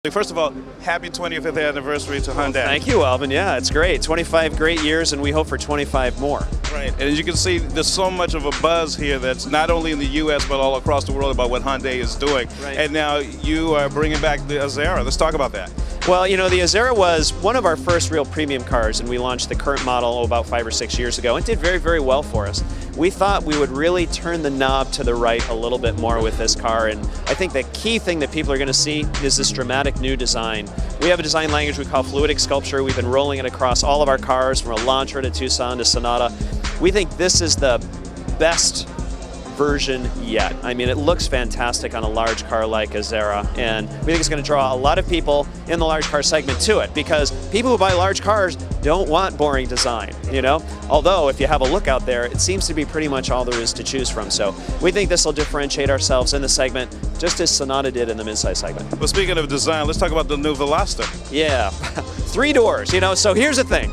First of all, happy 25th anniversary to Hyundai. Thank you, Alvin. Yeah, it's great. 25 great years, and we hope for 25 more. Right, and as you can see, there's so much of a buzz here that's not only in the U.S. but all across the world about what Hyundai is doing. Right. And now you are bringing back the Azera. Let's talk about that. Well, you know, the Azera was one of our first real premium cars, and we launched the current model about 5 or 6 years ago. It did very, very well for us. We thought we would really turn the knob to the right a little bit more with this car, and I think the key thing that people are going to see is this dramatic new design. We have a design language we call fluidic sculpture. We've been rolling it across all of our cars, from Elantra to Tucson to Sonata. We think this is the best version yet. I mean, it looks fantastic on a large car like Azera, and we think it's going to draw a lot of people in the large car segment to it, because people who buy large cars don't want boring design, you know? Although, if you have a look out there, it seems to be pretty much all there is to choose from. So we think this will differentiate ourselves in the segment, just as Sonata did in the midsize segment. Well, speaking of design, let's talk about the new Veloster. Yeah, 3 doors, you know? So here's the thing.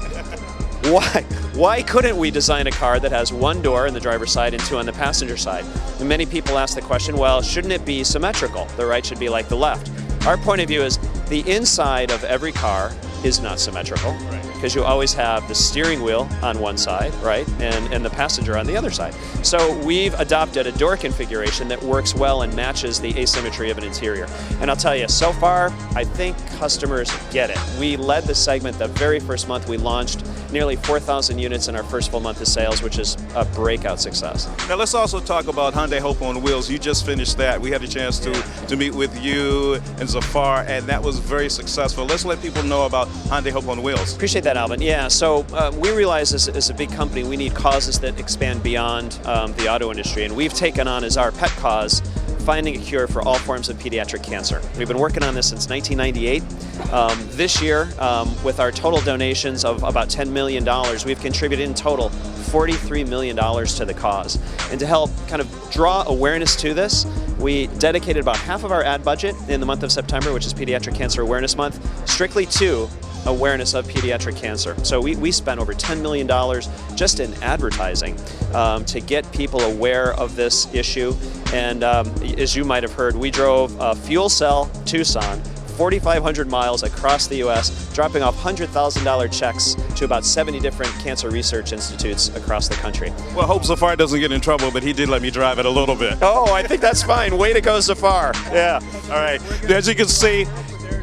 Why couldn't we design a car that has 1 door in the driver's side and 2 on the passenger side? And many people ask the question, well, shouldn't it be symmetrical? The right should be like the left. Our point of view is the inside of every car is not symmetrical, because you always have the steering wheel on one side, right, and the passenger on the other side. So we've adopted a door configuration that works well and matches the asymmetry of an interior. And I'll tell you, so far, I think customers get it. We led the segment the very first month we launched, nearly 4,000 units in our first full month of sales, which is a breakout success. Now let's also talk about Hyundai Hope on Wheels. You just finished that. We had a chance to meet with you and Zafar, and that was very successful. Let's let people know about Hyundai Hope on Wheels. Appreciate that, Alvin. Yeah, so we realize as a big company, we need causes that expand beyond the auto industry, and we've taken on as our pet cause finding a cure for all forms of pediatric cancer. We've been working on this since 1998. This year, with our total donations of about $10 million, we've contributed in total $43 million to the cause. And to help kind of draw awareness to this, we dedicated about half of our ad budget in the month of September, which is Pediatric Cancer Awareness Month, strictly to awareness of pediatric cancer. So we spent over $10 million just in advertising to get people aware of this issue. And as you might have heard, we drove a fuel cell Tucson 4,500 miles across the U.S., dropping off $100,000 checks to about 70 different cancer research institutes across the country. Well, I hope Zafar doesn't get in trouble, but he did let me drive it a little bit. Oh, I think that's fine. Way to go, Zafar. Yeah. All right. As you can see,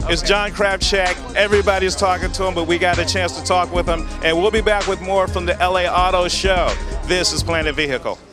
it's John Krafcik. Everybody's talking to him, but we got a chance to talk with him. And we'll be back with more from the LA Auto Show. This is Planet Vehicle.